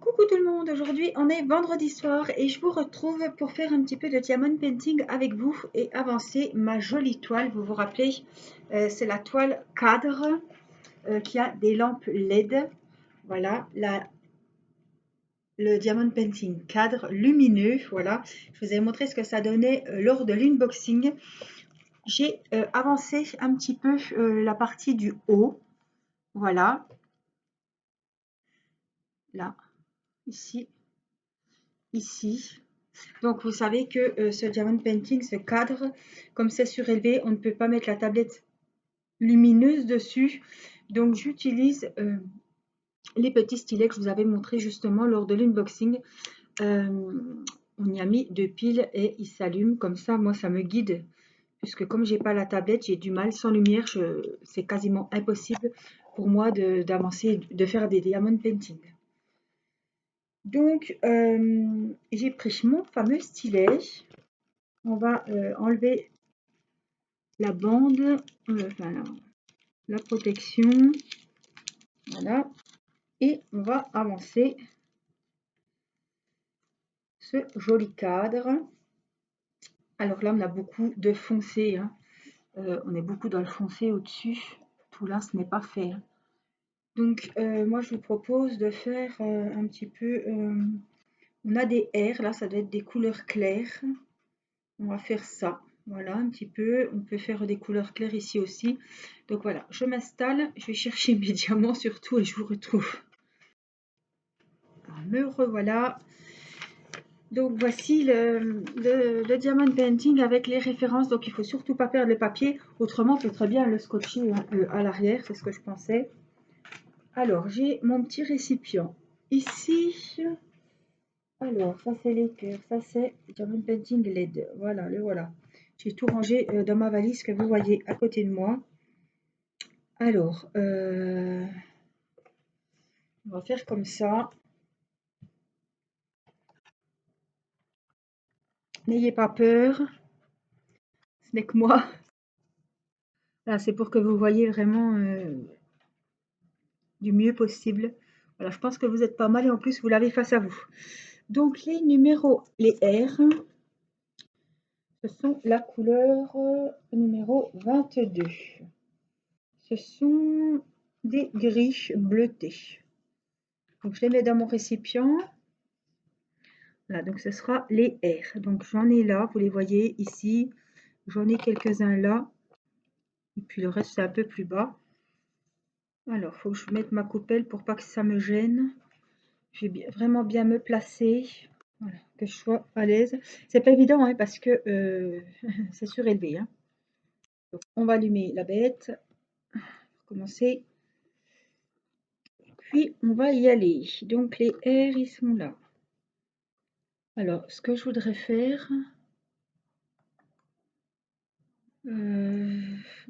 Coucou tout le monde, aujourd'hui on est vendredi soir et je vous retrouve pour faire un petit peu de diamond painting avec vous et avancer ma jolie toile. Vous vous rappelez, c'est la toile cadre qui a des lampes LED. Voilà, le diamond painting cadre lumineux. Voilà, je vous ai montré ce que ça donnait lors de l'unboxing. J'ai avancé un petit peu la partie du haut. Voilà, là, ici. Donc, vous savez que ce diamond painting, ce cadre, comme c'est surélevé, on ne peut pas mettre la tablette lumineuse dessus. Donc, j'utilise les petits stylets que je vous avais montré justement lors de l'unboxing. On y a mis deux piles et ils s'allument. Comme ça, moi, ça me guide. Puisque comme j'ai pas la tablette, j'ai du mal. Sans lumière, c'est quasiment impossible pour moi d'avancer, de faire des diamond painting. Donc, j'ai pris mon fameux stylet. On va enlever la bande, enfin la protection, voilà, et on va avancer ce joli cadre. Alors là, on a beaucoup de foncé, hein. On est beaucoup dans le foncé au-dessus. Tout là, ce n'est pas fait, hein. Donc, moi, je vous propose de faire un petit peu... on a des airs, là, ça doit être des couleurs claires. On va faire ça. Voilà, un petit peu. On peut faire des couleurs claires ici aussi. Donc voilà, je m'installe. Je vais chercher mes diamants surtout et je vous retrouve. Alors, me revoilà. Donc voici le diamond painting avec les références. Donc il faut surtout pas perdre le papier. Autrement, on peut très bien le scotcher à l'arrière. C'est ce que je pensais. Alors, j'ai mon petit récipient ici. Alors, ça c'est les cœurs. Ça c'est diamond painting LED. Voilà, le voilà. J'ai tout rangé dans ma valise que vous voyez à côté de moi. Alors, on va faire comme ça. N'ayez pas peur. Ce n'est que moi. Là, c'est pour que vous voyez vraiment du mieux possible. Voilà, je pense que vous êtes pas mal et en plus, vous l'avez face à vous. Donc, les numéros, les R, ce sont la couleur numéro 22. Ce sont des gris bleutés. Donc, je les mets dans mon récipient. Voilà, donc ce sera les R. Donc, j'en ai là, vous les voyez ici. J'en ai quelques-uns là. Et puis, le reste, c'est un peu plus bas. Alors, il faut que je mette ma coupelle pour pas que ça me gêne. Je vais vraiment bien me placer. Voilà, que je sois à l'aise. C'est pas évident hein, parce que c'est surélevé. Hein. Donc, on va allumer la bête. Pour commencer. Puis, on va y aller. Donc, les R, ils sont là. Alors, ce que je voudrais faire...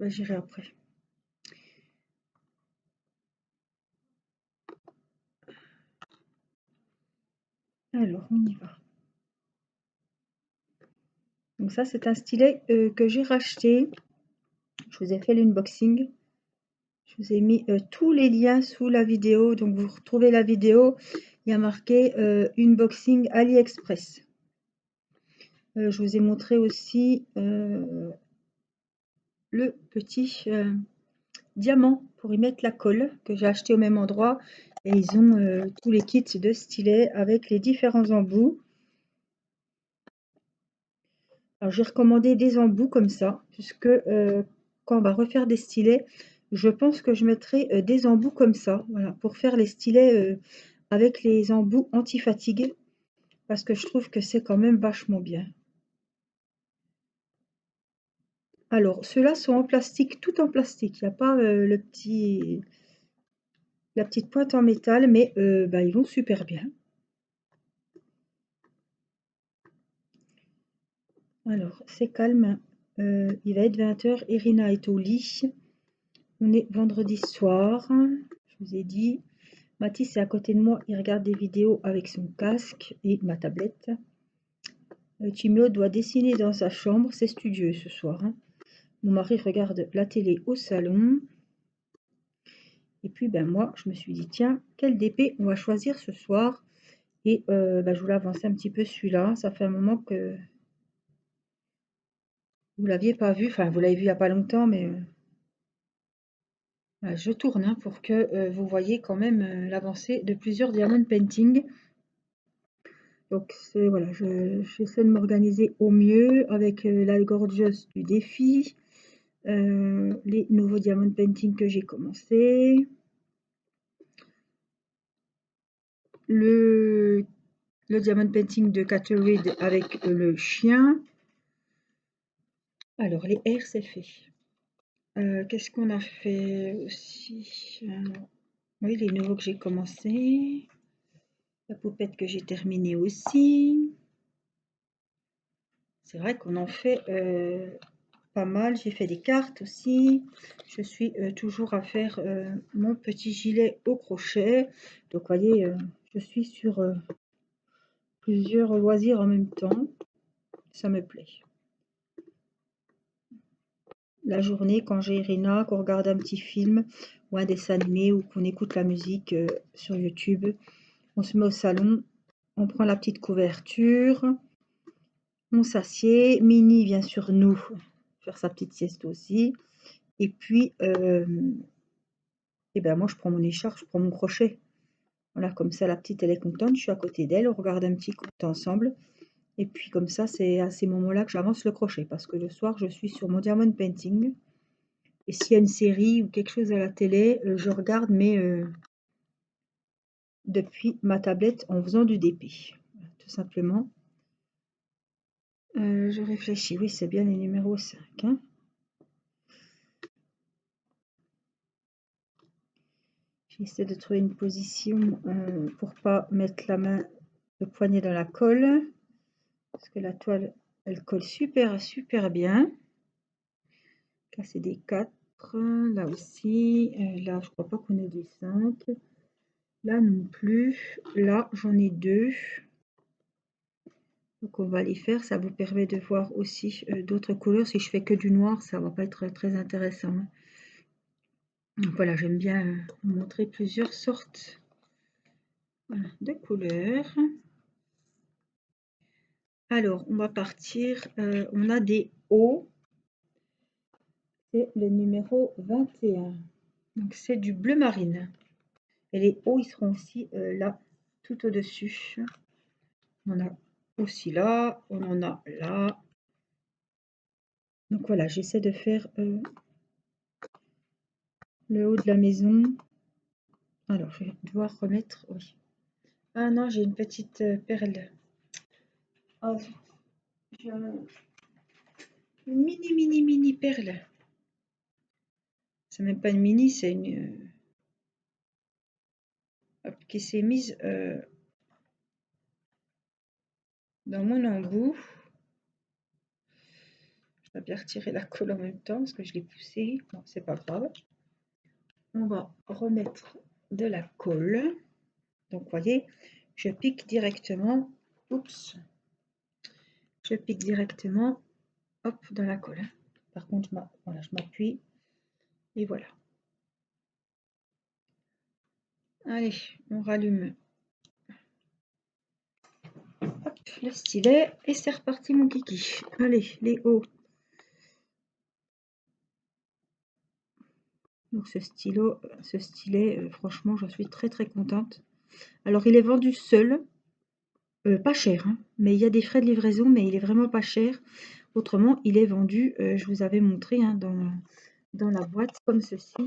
j'irai après. Alors, on y va. Donc ça, c'est un stylet que j'ai racheté. Je vous ai fait l'unboxing. Je vous ai mis tous les liens sous la vidéo. Donc, vous retrouvez la vidéo. Il y a marqué unboxing AliExpress. Je vous ai montré aussi le petit diamant pour y mettre la colle que j'ai acheté au même endroit. Et ils ont tous les kits de stylets avec les différents embouts. Alors, j'ai recommandé des embouts comme ça, puisque quand on va refaire des stylets, je pense que je mettrai des embouts comme ça, voilà, pour faire les stylets avec les embouts anti-fatigue, parce que je trouve que c'est quand même vachement bien. Alors, ceux-là sont en plastique, tout en plastique. Il n'y a pas la petite pointe en métal, mais ils vont super bien. Alors, c'est calme. Il va être 20 h. Irina est au lit. On est vendredi soir. Je vous ai dit. Mathis est à côté de moi. Il regarde des vidéos avec son casque et ma tablette. Timio doit dessiner dans sa chambre. C'est studieux ce soir. Hein. Mon mari regarde la télé au salon. Et puis, moi, je me suis dit, tiens, quel DP on va choisir ce soir? Et je voulais avancer un petit peu celui-là. Ça fait un moment que vous l'aviez pas vu. Enfin, vous l'avez vu il n'y a pas longtemps, mais voilà, je tourne hein, pour que vous voyez quand même l'avancée de plusieurs diamond painting. Donc voilà, j'essaie de m'organiser au mieux avec la gorgeous du défi, les nouveaux diamond painting que j'ai commencé, le diamond painting de Catherine avec le chien. Alors les airs c'est fait. Qu'est-ce qu'on a fait aussi? Oui, les nouveaux que j'ai commencé. La poupette que j'ai terminée aussi. C'est vrai qu'on en fait pas mal. J'ai fait des cartes aussi. Je suis toujours à faire mon petit gilet au crochet. Donc, vous voyez, je suis sur plusieurs loisirs en même temps. Ça me plaît. La journée, quand j'ai Irina, qu'on regarde un petit film ou un dessin animé ou qu'on écoute la musique sur YouTube, on se met au salon, on prend la petite couverture, on s'assied. Mini vient sur nous faire sa petite sieste aussi. Et puis, moi, je prends mon écharpe, je prends mon crochet. Voilà, comme ça, la petite, elle est contente. Je suis à côté d'elle, on regarde un petit conte ensemble. Et puis, comme ça, c'est à ces moments-là que j'avance le crochet. Parce que le soir, je suis sur mon diamond painting. Et s'il y a une série ou quelque chose à la télé, je regarde, mais depuis ma tablette en faisant du DP. Voilà, tout simplement. Je réfléchis. Oui, c'est bien les numéros 5. Hein. J'essaie de trouver une position pour pas mettre la main, le poignet dans la colle. Parce que la toile, elle colle super, super bien. Là, c'est des 4. Là aussi. Là, je crois pas qu'on ait des 5. Là non plus. Là, j'en ai 2. Donc, on va les faire. Ça vous permet de voir aussi d'autres couleurs. Si je fais que du noir, ça va pas être très intéressant. Donc, voilà, j'aime bien montrer plusieurs sortes de couleurs. Alors, on va partir. On a des hauts. C'est le numéro 21. Donc, c'est du bleu marine. Et les hauts, ils seront aussi là, tout au-dessus. On en a aussi là, on en a là. Donc voilà, j'essaie de faire le haut de la maison. Alors, je vais devoir remettre, oui. Ah non, j'ai une petite perle. Oh, j'ai une mini perle. C'est même pas une mini, c'est une qui s'est mise dans mon embout. Je vais bien retirer la colle en même temps parce que je l'ai poussée. Bon, c'est pas grave. On va remettre de la colle. Donc, vous voyez, je pique directement. Oups. Je pique directement. Hop, dans la colle. Par contre, voilà, je m'appuie. Et voilà. Allez, on rallume. Hop, le stylet. Et c'est reparti, mon kiki. Allez, les hauts. Donc, ce stylet, franchement, je suis très très contente. Alors, il est vendu seul. Pas cher, hein, mais il y a des frais de livraison, mais il est vraiment pas cher. Autrement, il est vendu, je vous avais montré hein, dans la boîte comme ceci.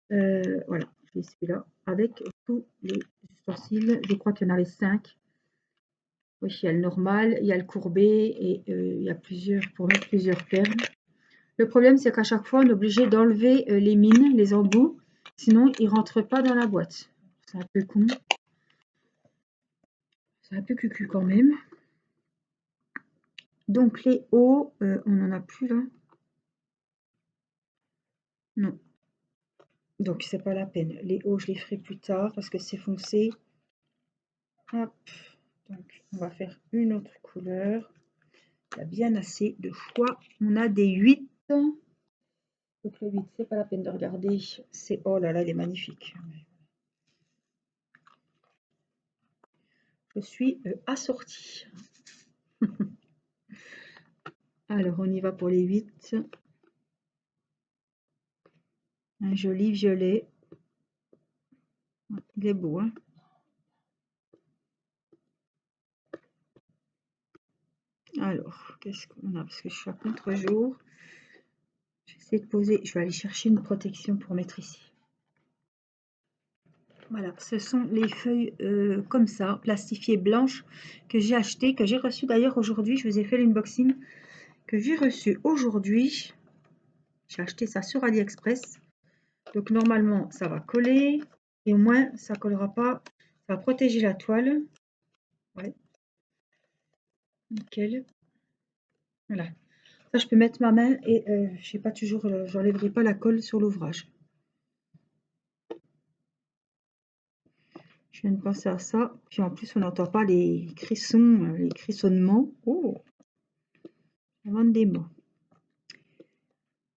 Voilà, j'ai celui-là avec tous les ustensiles. Je crois qu'il y en avait 5. Oui, il y a le normal, il y a le courbé et il y a plusieurs pour mettre plusieurs perles. Le problème, c'est qu'à chaque fois, on est obligé d'enlever les mines, les embouts, sinon ils ne rentrent pas dans la boîte. C'est un peu con. C'est un peu cucu quand même. Donc les hauts, on n'en a plus là. Non. Donc c'est pas la peine. Les hauts, je les ferai plus tard parce que c'est foncé. Hop. Donc on va faire une autre couleur. Il y a bien assez de choix. On a des 8. Donc le 8, c'est pas la peine de regarder. C'est oh là là, il est magnifique. je suis assortie. Alors, on y va pour les 8. Un joli violet. Il est beau, hein? Alors, qu'est-ce qu'on a? Parce que je suis à contre-jour. J'essaie de poser. Je vais aller chercher une protection pour mettre ici. Voilà, ce sont les feuilles comme ça, plastifiées blanches, que j'ai achetées, que j'ai reçues d'ailleurs aujourd'hui. Je vous ai fait l'unboxing que j'ai reçu aujourd'hui. J'ai acheté ça sur AliExpress. Donc normalement, ça va coller. Et au moins, ça ne collera pas. Ça va protéger la toile. Ouais. Nickel. Voilà. Ça, je peux mettre ma main et je sais pas toujours, j'enlèverai pas la colle sur l'ouvrage. Je viens de penser à ça. Puis en plus, on n'entend pas les crissons, les crissonnements. Oh, j'invente des mots.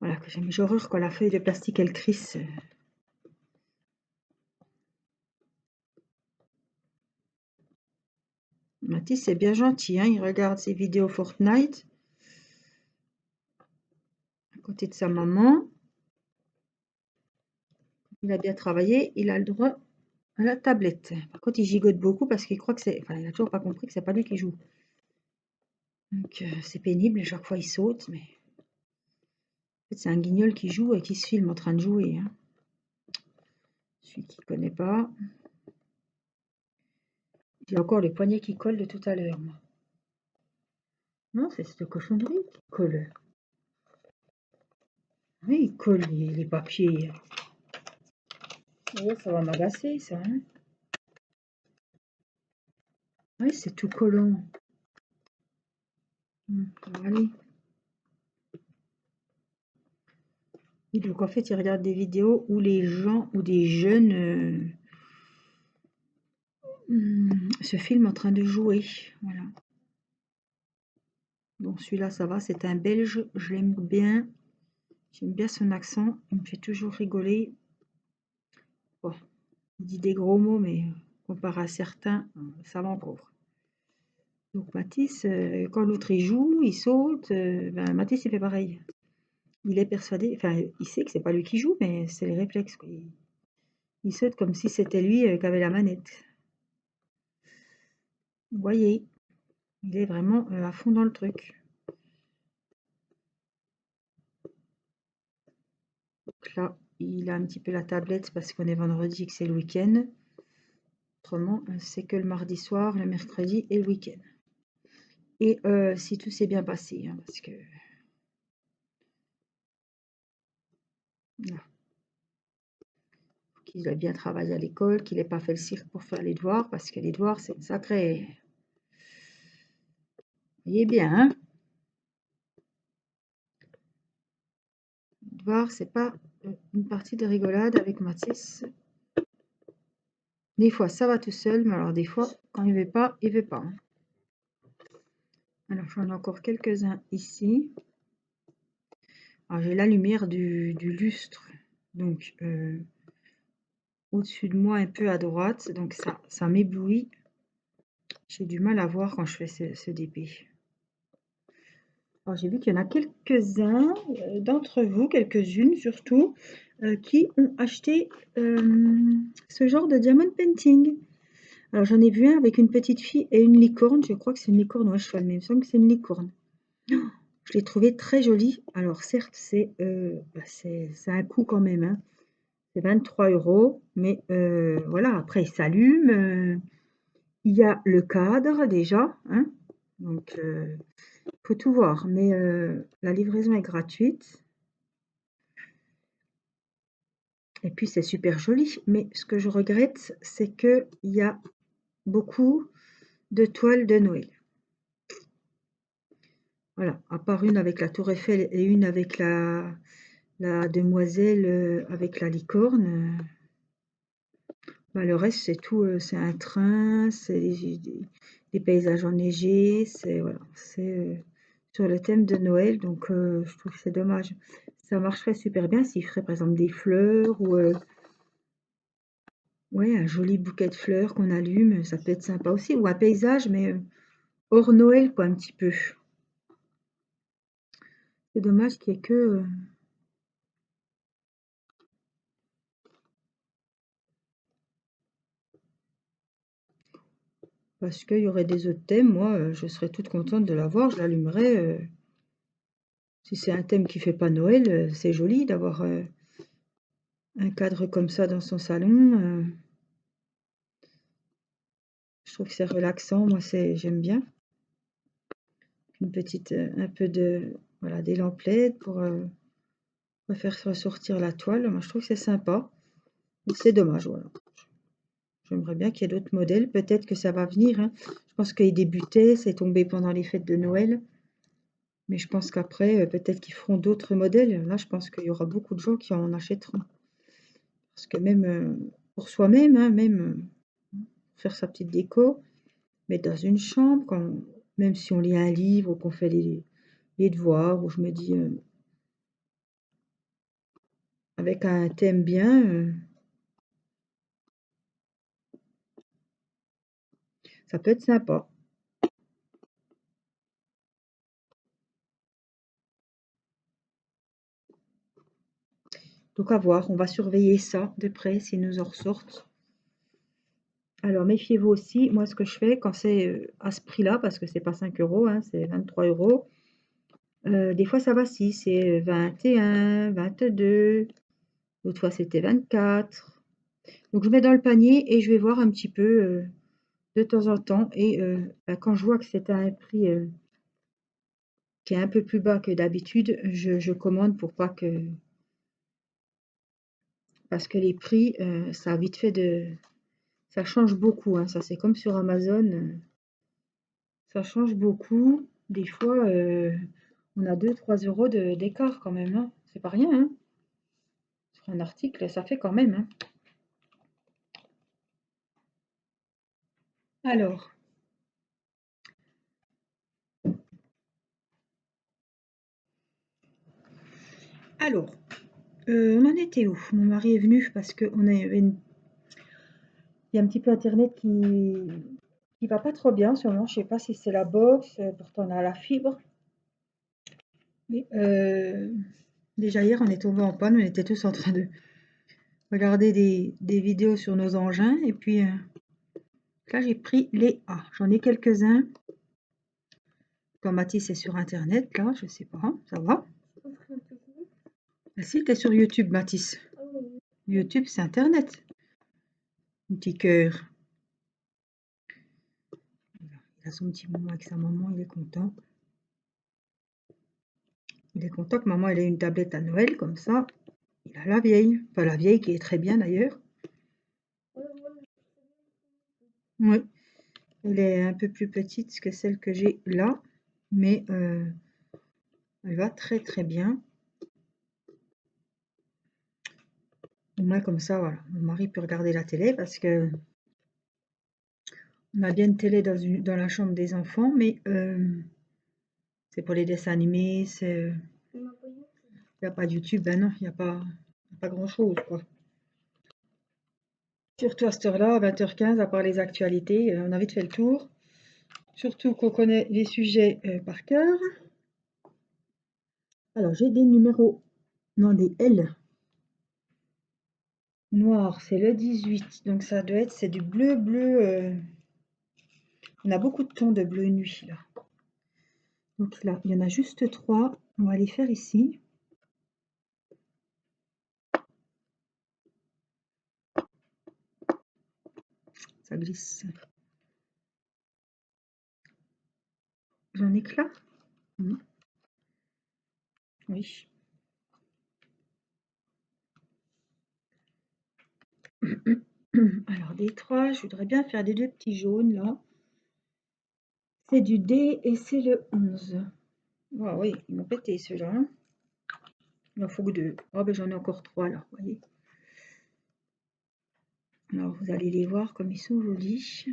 Voilà, que j'ai horreur quand la feuille de plastique elle crisse. Mathis c'est bien gentil, hein, il regarde ses vidéos Fortnite à côté de sa maman. Il a bien travaillé, il a le droit à la tablette. Par contre, il gigote beaucoup parce qu'il croit que c'est. Enfin, il n'a toujours pas compris que c'est pas lui qui joue. Donc, c'est pénible, à chaque fois il saute, mais. En fait, c'est un guignol qui joue et qui se filme en train de jouer. Hein. Celui qui ne connaît pas. J'ai encore le poignet qui colle de tout à l'heure. Non, c'est cette cochonnerie qui colle. Oui, il colle les papiers. Ouais, ça va m'agacer, ça. Hein. Oui, c'est tout collant. Ça va aller. Et donc, en fait, il regarde des vidéos où les gens ou des jeunes se filment en train de jouer. Voilà. Bon, celui-là, ça va, c'est un Belge, je l'aime bien. J'aime bien son accent, il me fait toujours rigoler. Bon, il dit des gros mots, mais comparé à certains, ça va encore. Donc Mathis, quand l'autre il joue, il saute, ben, Mathis il fait pareil. Il est persuadé, enfin il sait que c'est pas lui qui joue, mais c'est les réflexes. Quoi. Il saute comme si c'était lui qui avait la manette. Vous voyez, il est vraiment à fond dans le truc. Donc là, il a un petit peu la tablette parce qu'on est vendredi et que c'est le week-end. Autrement, c'est que le mardi soir, le mercredi et le week-end. Et si tout s'est bien passé, hein, parce que... Voilà. Qu'il a bien travaillé à l'école, qu'il n'ait pas fait le cirque pour faire les devoirs, parce que les devoirs, c'est une sacrée... Vous voyez bien, hein? Les devoirs, c'est pas une partie de rigolade avec Mathis. Des fois, ça va tout seul, mais alors des fois, quand il veut pas, il veut pas. Hein. Alors, j'en ai encore quelques-uns ici. Alors, j'ai la lumière du lustre, donc au-dessus de moi, un peu à droite, donc ça m'éblouit. J'ai du mal à voir quand je fais ce DP. Alors, j'ai vu qu'il y en a quelques-uns d'entre vous, quelques-unes surtout, qui ont acheté ce genre de diamond painting. Alors, j'en ai vu un avec une petite fille et une licorne. Je crois que c'est une licorne ou un cheval, mais il me semble que c'est une licorne. Je l'ai trouvé très joli. Alors, certes, c'est un coût quand même. Hein. C'est 23 €. Mais voilà, après, il s'allume. Il y a le cadre déjà. Hein. Donc, faut tout voir, mais la livraison est gratuite. Et puis c'est super joli. Mais ce que je regrette, c'est qu'il y a beaucoup de toiles de Noël. Voilà, à part une avec la tour Eiffel et une avec la demoiselle avec la licorne. Bah, le reste, c'est tout. C'est un train, c'est des paysages enneigés, c'est voilà, c'est sur le thème de Noël. Donc je trouve que c'est dommage. Ça marcherait super bien s'il ferait par exemple des fleurs ou Ouais, un joli bouquet de fleurs qu'on allume, ça peut être sympa aussi. Ou un paysage, mais hors Noël, quoi, un petit peu. C'est dommage qu'il y ait que... parce qu'il y aurait des autres thèmes. Moi, je serais toute contente de l'avoir. Je l'allumerais. Si c'est un thème qui fait pas Noël, c'est joli d'avoir un cadre comme ça dans son salon. Je trouve que c'est relaxant. Moi, j'aime bien. Une petite, un peu de, voilà, des lampes LED pour faire ressortir la toile. Moi, je trouve que c'est sympa. C'est dommage, voilà. J'aimerais bien qu'il y ait d'autres modèles. Peut-être que ça va venir, hein. Je pense qu'il débutait, c'est tombé pendant les fêtes de Noël. Mais je pense qu'après, peut-être qu'ils feront d'autres modèles. Là, je pense qu'il y aura beaucoup de gens qui en achèteront. Parce que même pour soi-même, hein, même faire sa petite déco, mettre dans une chambre, même si on lit un livre ou qu'on fait les devoirs, où je me dis, avec un thème bien, ça peut être sympa. Donc à voir, on va surveiller ça de près s'ils nous en ressortent. Alors méfiez-vous aussi, moi ce que je fais quand c'est à ce prix-là, parce que c'est pas 5 euros, hein, c'est 23 euros, des fois ça vacille, c'est 21, 22, l'autre fois c'était 24. Donc je mets dans le panier et je vais voir un petit peu de temps en temps. Et bah, quand je vois que c'est à un prix qui est un peu plus bas que d'habitude, je commande pour pas que... Parce que les prix, ça a vite fait de... Ça change beaucoup, hein. Ça c'est comme sur Amazon, ça change beaucoup. Des fois, on a 2-3 euros d'écart quand même, hein. C'est pas rien, hein. Sur un article, ça fait quand même, hein. Alors, alors, on en était où? Mon mari est venu parce qu'on avait une... Il y a un petit peu Internet qui va pas trop bien en ce moment. Je sais pas si c'est la box, pourtant on a la fibre. Mais déjà hier, on est tombé en panne. On était tous en train de regarder des vidéos sur nos engins. Et puis là, j'ai pris les A. J'en ai quelques-uns. Quand Mathis est sur Internet, là, je sais pas, ça va? Ah si, t'es sur YouTube, Mathis. YouTube, c'est Internet. Un petit cœur. Il a son petit moment avec sa maman, il est content. Il est content que maman elle ait une tablette à Noël, comme ça. Il a la vieille. Enfin, la vieille qui est très bien d'ailleurs. Oui, elle est un peu plus petite que celle que j'ai là. Mais elle va très très bien. Au moins comme ça, voilà. Mon mari peut regarder la télé parce que on a bien une télé dans la chambre des enfants, mais c'est pour les dessins animés, il n'y a pas de YouTube, ben non, il n'y a pas grand-chose, quoi. Surtout à cette heure-là, à 20h15, à part les actualités, on a vite fait le tour. Surtout qu'on connaît les sujets par cœur. Alors, j'ai des numéros, non, des L. Noir, c'est le 18, donc ça doit être, c'est du bleu, bleu. On a beaucoup de tons de bleu nuit, là. Donc là, il y en a juste 3. On va les faire ici. Ça glisse. J'en ai que là? Oui. Alors, des 3, je voudrais bien faire des 2 petits jaunes, là. C'est du D et c'est le 11. Ah oui, ils m'ont pété ceux-là, hein. Il en faut que 2. Oh, ben j'en ai encore 3, là, vous voyez. Alors, vous allez les voir comme ils sont jolis.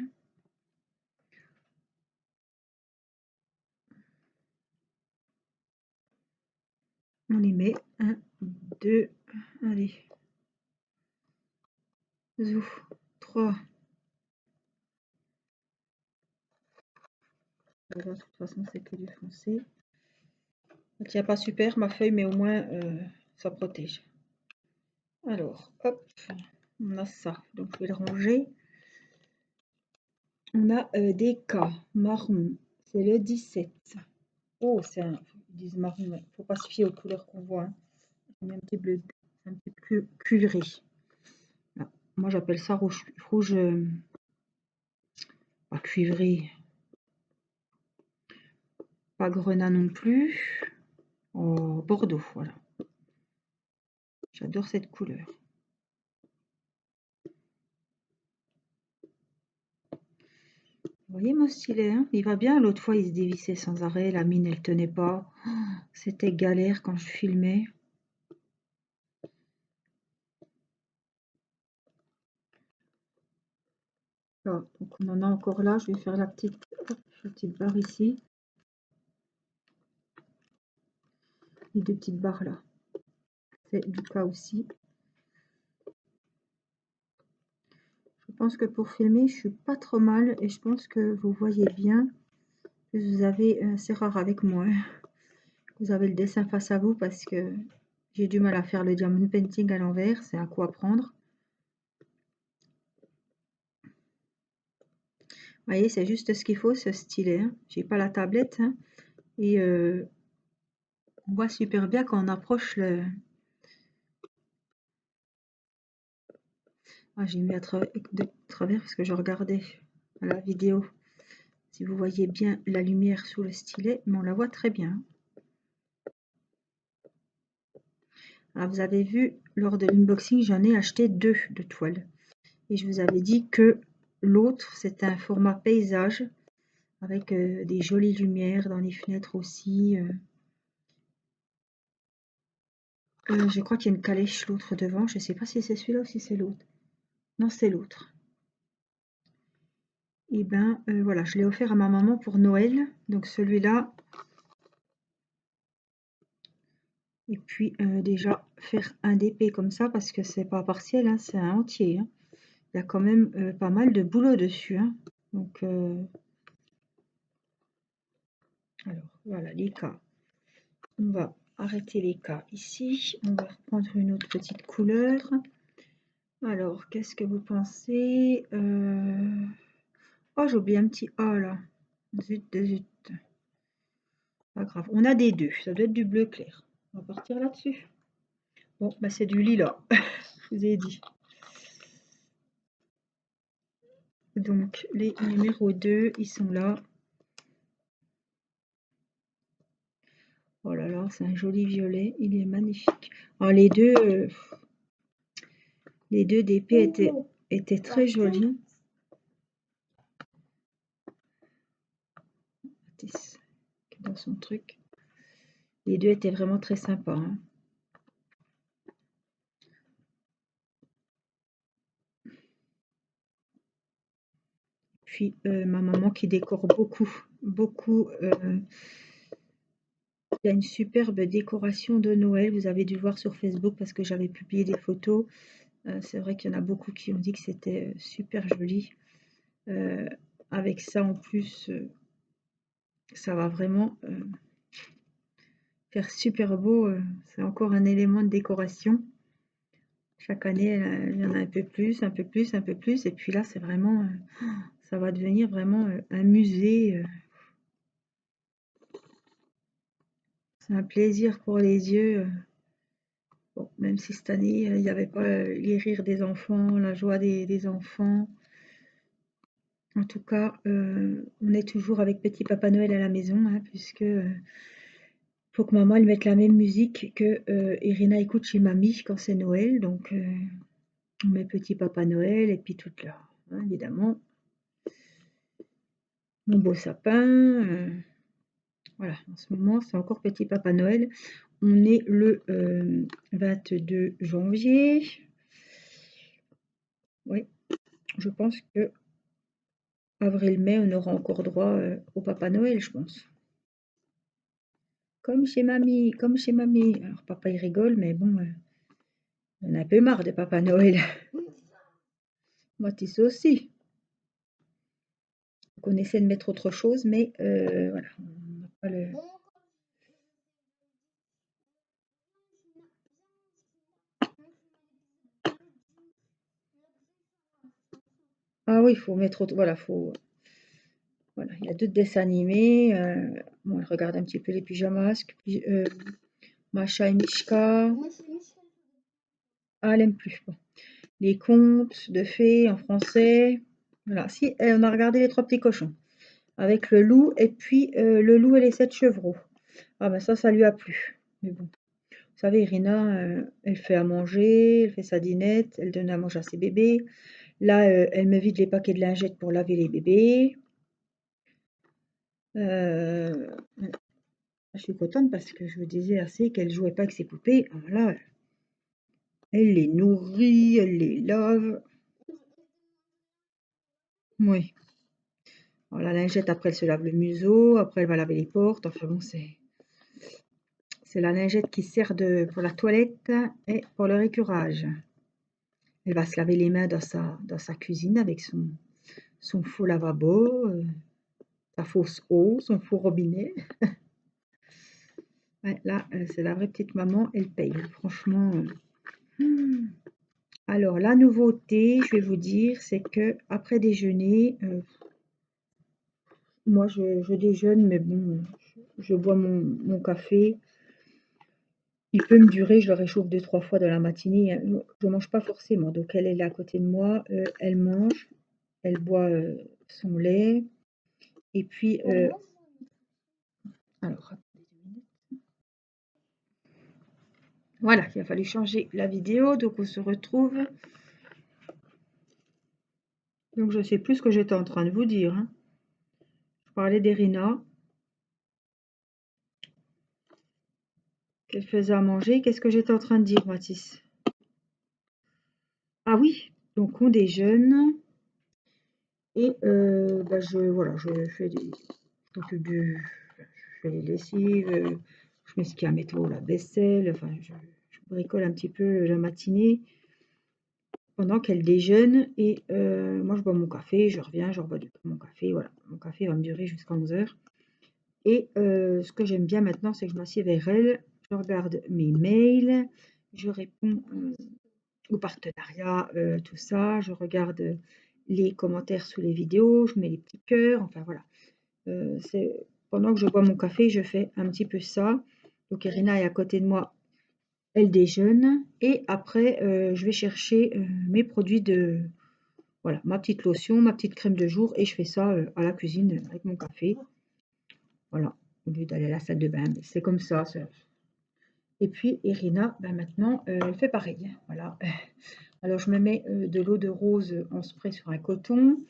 On les met. 1, 2, allez. Zouf. 3. De toute façon, c'est que du foncé. Elle tient pas super ma feuille, mais au moins ça protège. Alors, hop, on a ça. Donc, je vais le ranger. On a des cas marron. C'est le 17. Oh, c'est un. Ils disent marron, mais faut pas se fier aux couleurs qu'on voit. Hein. Il y a un petit bleu, un petit cuivré. Là. Moi, j'appelle ça rouge, pas cuivré, pas grenat non plus. Oh, bordeaux, voilà. J'adore cette couleur. Vous voyez mon stylet, hein, il va bien. L'autre fois, il se dévissait sans arrêt. La mine, elle tenait pas. Oh, c'était galère quand je filmais. Ah, donc on en a encore là. Je vais faire la petite barre ici. Les deux petites barres là. C'est du cas aussi. Je pense que pour filmer, je suis pas trop mal. Et je pense que vous voyez bien. Vous avez, c'est rare avec moi. Hein. Vous avez le dessin face à vous parce que j'ai du mal à faire le diamond painting à l'envers. C'est un coup à prendre. Vous voyez, c'est juste ce qu'il faut, ce stylet. Hein. J'ai pas la tablette. Hein. Et on voit super bien quand on approche le... Ah, j'ai mis de travers parce que je regardais la vidéo. Si vous voyez bien la lumière sous le stylet, mais on la voit très bien. Alors, vous avez vu, lors de l'unboxing, j'en ai acheté 2 de toiles. Et je vous avais dit que l'autre, c'était un format paysage avec des jolies lumières dans les fenêtres aussi. Je crois qu'il y a une calèche l'autre devant. Je ne sais pas si c'est celui-là ou si c'est l'autre. Non, c'est l'autre. Et ben voilà, je l'ai offert à ma maman pour Noël. Donc celui-là. Et puis déjà faire un DP comme ça parce que c'est pas partiel, hein, c'est un entier. Hein. Il y a quand même pas mal de boulot dessus. Hein. Donc alors voilà les cas. On va arrêter les cas ici. On va reprendre une autre petite couleur. Alors qu'est-ce que vous pensez Oh j'ai oublié un petit A là. Zut, zut. Pas grave. On a des 2. Ça doit être du bleu clair. On va partir là-dessus. Bon, bah c'est du lilas. Je vous ai dit. Donc les numéros 2, ils sont là. Oh là là, c'est un joli violet, il est magnifique. Alors les deux DP étaient très jolis. Dans son truc. Les deux étaient vraiment très sympas. Hein. Puis ma maman qui décore beaucoup. Il y a une superbe décoration de Noël. Vous avez dû voir sur Facebook parce que j'avais publié des photos. C'est vrai qu'il y en a beaucoup qui ont dit que c'était super joli. Avec ça en plus, ça va vraiment faire super beau. C'est encore un élément de décoration. Chaque année, il y en a un peu plus, un peu plus, un peu plus. Et puis là, c'est vraiment, ça va devenir vraiment un musée. C'est un plaisir pour les yeux. Bon, même si cette année, il n'y avait pas les rires des enfants, la joie des enfants. En tout cas, on est toujours avec Petit Papa Noël à la maison, hein, puisque faut que maman elle mette la même musique que Irina écoute chez mamie quand c'est Noël. Donc, on met Petit Papa Noël et puis toute là, hein, évidemment. Mon beau sapin. Voilà, en ce moment, c'est encore Petit Papa Noël. On est le 22 janvier. Oui, je pense que avril-mai, on aura encore droit au Papa Noël, je pense. Comme chez mamie, comme chez mamie. Alors, papa, il rigole, mais bon, on a un peu marre de Papa Noël. Matisse aussi. Donc on essaie de mettre autre chose, mais voilà. On n'a pas le... Ah oui, il faut mettre autre... Voilà, faut... Voilà, il y a d'autres dessins animés. Bon, elle regarde un petit peu les pyjamas. Macha et Mishka. Ah, elle aime plus. Bon. Les contes de fées en français. Voilà, si, on a regardé les trois petits cochons. Avec le loup et puis le loup et les 7 chevreaux. Ah ben ça lui a plu. Mais bon, vous savez, Irina, elle fait à manger, elle fait sa dinette, elle donne à manger à ses bébés. Là, elle me vide les paquets de lingettes pour laver les bébés. Je suis contente parce que je me disais assez qu'elle jouait pas avec ses poupées. Alors là, elle les nourrit, elle les lave. Oui. Alors, la lingette, après, elle se lave le museau, après, elle va laver les portes. Enfin bon, c'est la lingette qui sert pour la toilette et pour le récurage. Elle va se laver les mains dans sa cuisine avec son faux lavabo, sa fausse eau, son faux robinet. Ouais, là, c'est la vraie petite maman, elle paye. Franchement. Alors, la nouveauté, je vais vous dire, c'est que après déjeuner, moi je déjeune, mais bon, je bois mon café. Il peut me durer, je le réchauffe 2-3 fois dans la matinée. Je ne mange pas forcément. Donc elle est là à côté de moi, elle mange, elle boit son lait. Et puis, alors, voilà, il a fallu changer la vidéo. Donc on se retrouve. Donc je ne sais plus ce que j'étais en train de vous dire, hein. Je parlais d'Irina, qu'elle faisait à manger. Qu'est-ce que j'étais en train de dire, Mathis? Ah oui, donc on déjeune. Et bah, voilà, je fais je fais les lessives, je mets ce qu'il y a à mettre au lave-vaisselle, enfin je bricole un petit peu la matinée pendant qu'elle déjeune et moi je bois mon café, je reviens, je rebois mon café, voilà. Mon café va me durer jusqu'à 11 h. Et ce que j'aime bien maintenant, c'est que je m'assieds vers elle, je regarde mes mails, je réponds au partenariat, tout ça, je regarde les commentaires sous les vidéos, je mets les petits cœurs, enfin voilà. Pendant que je bois mon café, je fais un petit peu ça. Donc Irina est à côté de moi, elle déjeune et après je vais chercher mes produits voilà, ma petite lotion, ma petite crème de jour et je fais ça à la cuisine avec mon café. Voilà, au lieu d'aller à la salle de bain, c'est comme ça. Et puis Irina, ben maintenant, elle fait pareil. Voilà. Alors je me mets de l'eau de rose en spray sur un coton.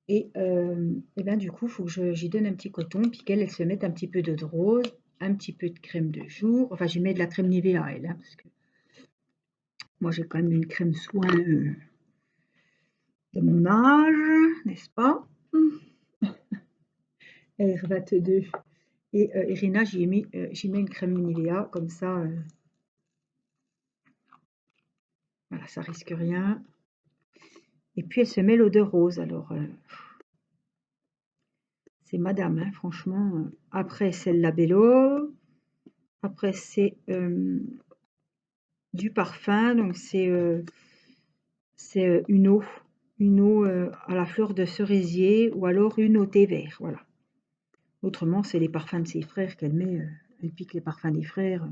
Et ben du coup, il faut que j'y donne un petit coton, puis qu'elle se mette un petit peu d'eau de rose, un petit peu de crème de jour. Enfin, j'y mets de la crème Nivea, elle, hein, parce que moi, j'ai quand même une crème soin de mon âge, n'est-ce pas? R22. Et Irina, j'y mets une crème Nivea, comme ça, voilà, ça risque rien. Et puis, elle se met l'eau de rose, alors... c'est madame, hein, franchement. Après, c'est le labello. Après, c'est du parfum. Donc, c'est une eau à la fleur de cerisier ou alors une eau thé vert. Voilà. Autrement, c'est les parfums de ses frères qu'elle met. Elle pique les parfums des frères.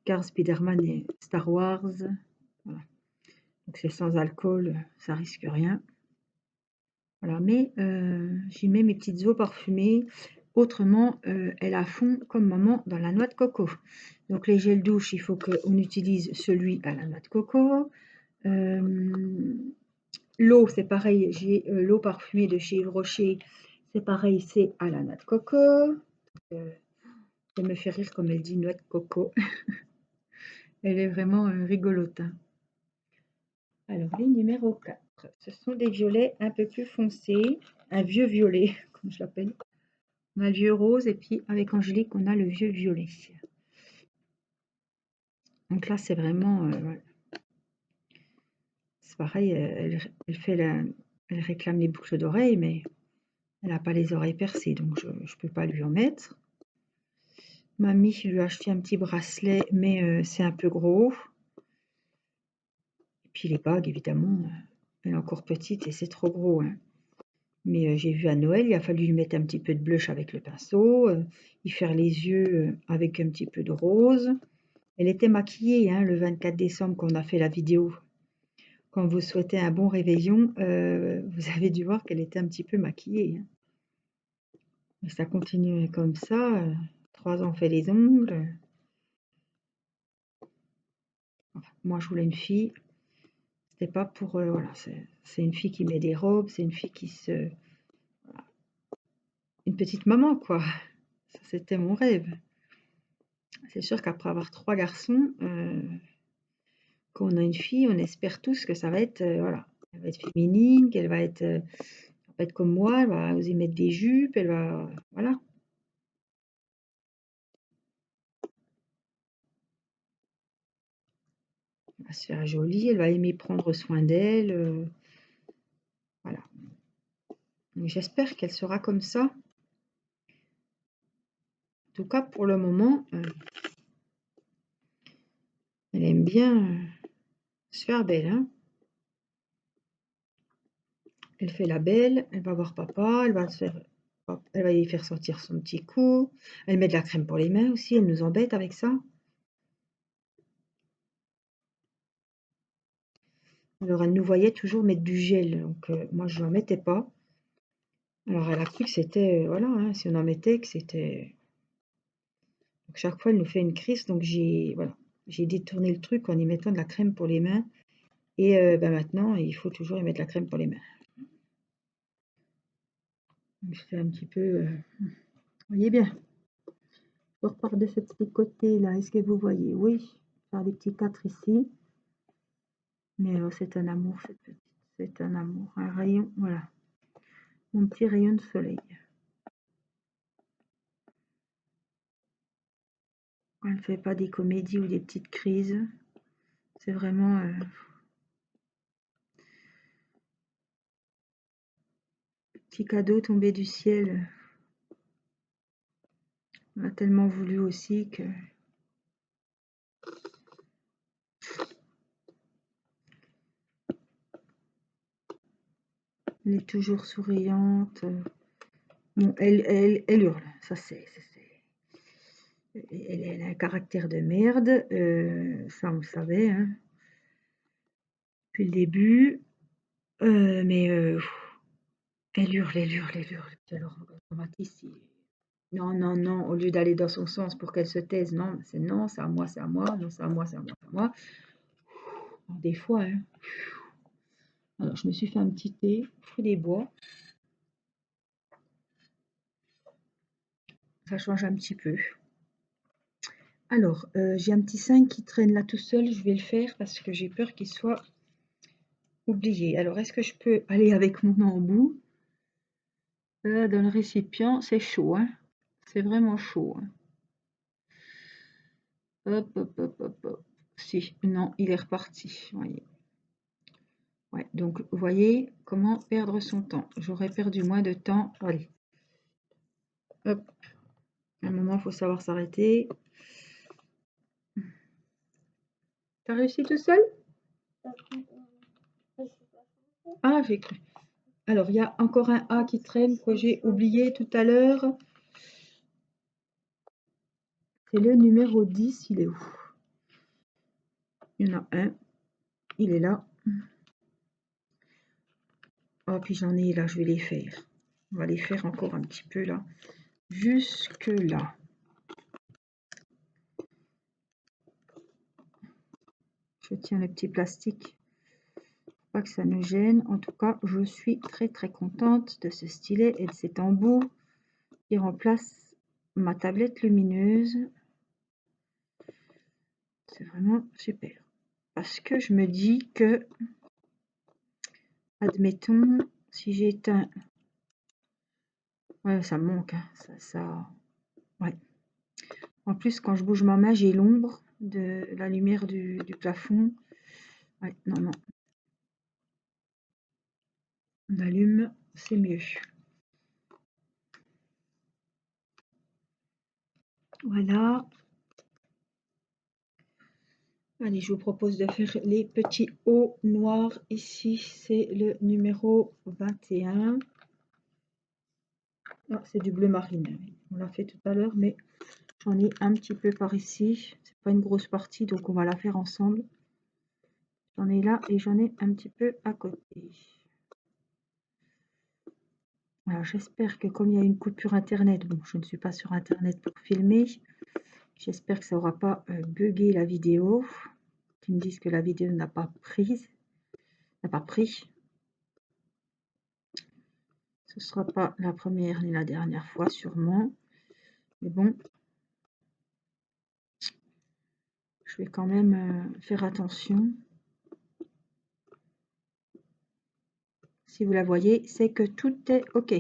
Car Spider-Man et Star Wars. Voilà. Donc, c'est sans alcool, ça risque rien. Voilà, mais j'y mets mes petites eaux parfumées. Autrement, elle a fond comme maman dans la noix de coco. Donc les gels douche, il faut qu'on utilise celui à la noix de coco. L'eau, c'est pareil, j'ai l'eau parfumée de chez Yves Rocher. C'est pareil, c'est à la noix de coco. Ça me fait rire comme elle dit noix de coco. Elle est vraiment rigolote, hein. Alors, les numéros 4, ce sont des violets un peu plus foncés, un vieux violet, comme je l'appelle. On a le vieux rose et puis avec Angélique, on a le vieux violet. Donc là, c'est vraiment, C'est pareil, elle réclame les boucles d'oreilles, mais elle n'a pas les oreilles percées, donc je ne peux pas lui en mettre. Mamie, je lui ai acheté un petit bracelet, mais c'est un peu gros. Et puis les bagues, évidemment, elle est encore petite et c'est trop gros, hein. Mais j'ai vu à Noël, il a fallu lui mettre un petit peu de blush avec le pinceau, y faire les yeux avec un petit peu de rose. Elle était maquillée, hein, le 24 décembre quand on a fait la vidéo. Quand vous souhaitez un bon réveillon, vous avez dû voir qu'elle était un petit peu maquillée, hein. Mais ça continue comme ça, 3 ans fait les ongles. Enfin, moi je voulais une fille, c'était pas pour, voilà, c'est une fille qui met des robes, c'est une fille qui se... Une petite maman quoi, ça c'était mon rêve. C'est sûr qu'après avoir 3 garçons, quand on a une fille, on espère tous que ça va être, voilà, elle va être féminine, qu'elle va être comme moi, elle va oser mettre des jupes, elle va, voilà. Elle va se faire jolie, elle va aimer prendre soin d'elle, voilà. Donc j'espère qu'elle sera comme ça. En tout cas, pour le moment, elle aime bien se faire belle, hein. Elle fait la belle, elle va voir papa, elle va y faire sortir son petit cou. Elle met de la crème pour les mains aussi, elle nous embête avec ça. Alors elle nous voyait toujours mettre du gel, donc moi je n'en mettais pas. Alors elle a cru que c'était, voilà, hein, si on en mettait, que c'était... Donc chaque fois elle nous fait une crise, donc voilà, j'ai détourné le truc en y mettant de la crème pour les mains. Et ben maintenant, il faut toujours y mettre de la crème pour les mains. Donc je fais un petit peu... vous voyez bien. Je repars de ce petit côté-là. Est-ce que vous voyez? Oui. Faire des petits 4 ici. Mais c'est un amour, cette petite. C'est un amour. Un rayon, voilà. Mon petit rayon de soleil. Elle ne fait pas des comédies ou des petites crises. C'est vraiment... petit cadeau tombé du ciel. On a tellement voulu aussi que... Elle est toujours souriante. Bon, elle hurle. Ça, c'est... Elle a un caractère de merde. Ça, on le savait, hein, depuis le début. Mais elle hurle, elle hurle, elle hurle. Puis alors, Mathis, non, non, non, au lieu d'aller dans son sens pour qu'elle se taise, non, c'est à moi, c'est à moi, non, c'est à moi, c'est à moi, c'est à moi. Alors, des fois, hein. Alors, je me suis fait un petit thé, fruits des bois. Ça change un petit peu. Alors, j'ai un petit 5 qui traîne là tout seul, je vais le faire parce que j'ai peur qu'il soit oublié. Alors, est-ce que je peux aller avec mon embout dans le récipient? C'est chaud, hein. C'est vraiment chaud, hein. Hop, hop, hop, hop, hop. Si, non, il est reparti. Voyez. Ouais, donc, vous voyez comment perdre son temps. J'aurais perdu moins de temps. Allez. Hop. À un moment, il faut savoir s'arrêter. T'as réussi tout seul? Ah, j'ai cru. Alors, il y a encore un A qui traîne que j'ai oublié tout à l'heure. C'est le numéro 10. Il est où? Il y en a un. Il est là. Oh, puis j'en ai là, je vais les faire. On va les faire encore un petit peu là. Jusque là. Je tiens le petit plastique. Pas que ça nous gêne. En tout cas, je suis très très contente de ce stylet et de cet embout qui remplace ma tablette lumineuse. C'est vraiment super. Parce que je me dis que, admettons, si j'éteins... Ouais, ça me manque, hein. Ouais. En plus, quand je bouge ma main, j'ai l'ombre de la lumière du plafond. Ouais, non, non. On allume, c'est mieux. Voilà. Allez, je vous propose de faire les petits hauts noirs. Ici, c'est le numéro 21. Ah, c'est du bleu marine. On l'a fait tout à l'heure, mais j'en ai un petit peu par ici. C'est pas une grosse partie, donc on va la faire ensemble. J'en ai là et j'en ai un petit peu à côté. Alors, j'espère que comme il y a une coupure internet, bon, je ne suis pas sur internet pour filmer. J'espère que ça n'aura pas bugué la vidéo. Qu'ils me disent que la vidéo n'a pas pris. Ce ne sera pas la première ni la dernière fois, sûrement. Mais bon, je vais quand même faire attention. Si vous la voyez, c'est que tout est OK.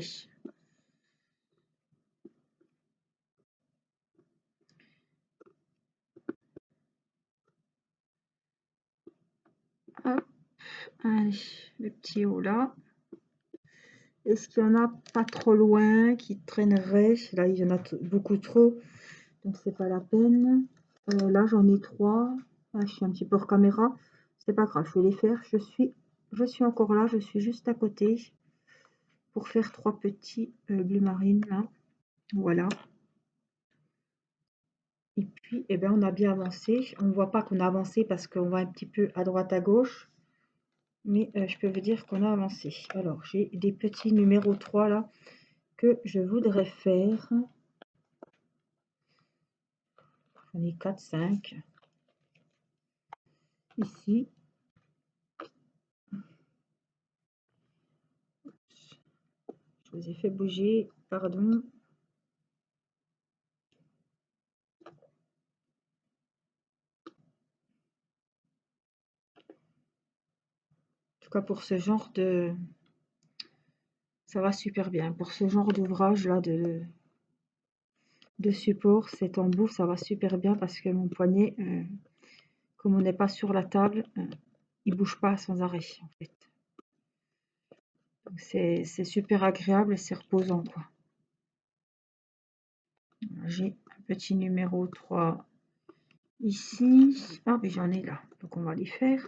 Hop, allez, le petit haut là. Est-ce qu'il y en a pas trop loin qui traîneraient? Là, il y en a beaucoup trop, donc c'est pas la peine. Là, j'en ai 3. Ah, je suis un petit peu hors caméra. C'est pas grave, je vais les faire. Je suis encore là, je suis juste à côté pour faire 3 petits bleu marine là. Voilà. Et puis, eh ben, on a bien avancé. On ne voit pas qu'on a avancé parce qu'on va un petit peu à droite à gauche. Mais je peux vous dire qu'on a avancé. Alors, j'ai des petits numéros 3 là que je voudrais faire. J'en ai 4, 5. Ici. Je vous ai fait bouger, pardon. En tout cas, pour ce genre de... Ça va super bien. Pour ce genre d'ouvrage là de support, cet embout, ça va super bien parce que mon poignet, comme on n'est pas sur la table, il bouge pas sans arrêt en fait. C'est super agréable et c'est reposant quoi. J'ai un petit numéro 3 ici. Ah mais j'en ai là, donc on va les faire.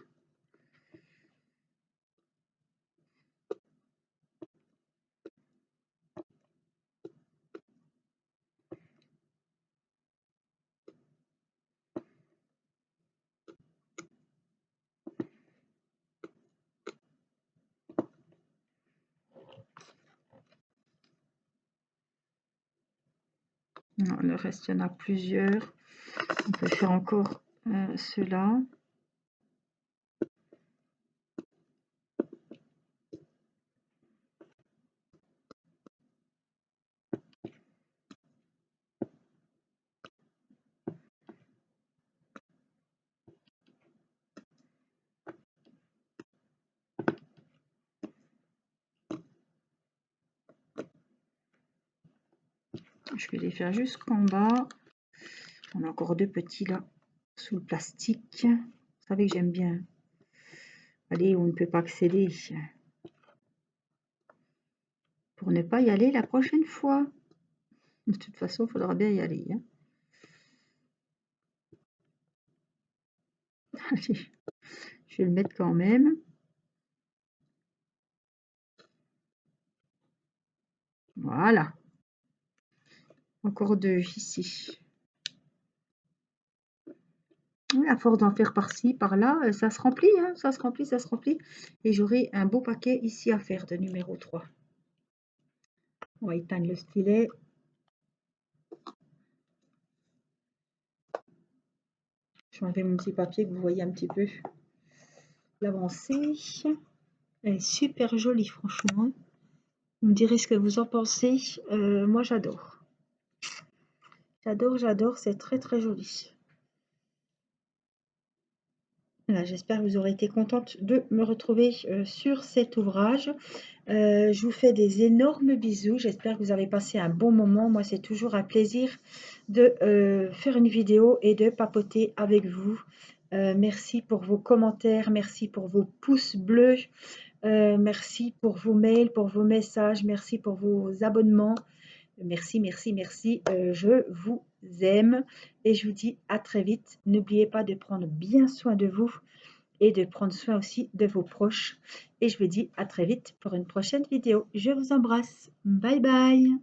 Non, le reste, il y en a plusieurs. On peut faire encore ceux-là. Je vais les faire jusqu'en bas. On a encore 2 petits là, sous le plastique. Vous savez que j'aime bien. Allez, on ne peut pas accéder. Pour ne pas y aller la prochaine fois. De toute façon, il faudra bien y aller. Hein. Allez, je vais le mettre quand même. Voilà. Encore 2 ici. Oui, à force d'en faire par-ci, par-là, ça se remplit, hein, ça se remplit, ça se remplit. Et j'aurai un beau paquet ici à faire de numéro 3. On va éteindre le stylet. Je vais enlever mon petit papier que vous voyez un petit peu l'avancée. Elle est super jolie, franchement. Vous me direz ce que vous en pensez. Moi, j'adore. J'adore, j'adore. C'est très, très joli. Voilà, j'espère que vous aurez été contente de me retrouver sur cet ouvrage. Je vous fais des énormes bisous. J'espère que vous avez passé un bon moment. Moi, c'est toujours un plaisir de faire une vidéo et de papoter avec vous. Merci pour vos commentaires. Merci pour vos pouces bleus. Merci pour vos mails, pour vos messages, merci pour vos abonnements. Merci, merci, merci. Je vous aime et je vous dis à très vite. N'oubliez pas de prendre bien soin de vous et de prendre soin aussi de vos proches. Et je vous dis à très vite pour une prochaine vidéo. Je vous embrasse. Bye bye.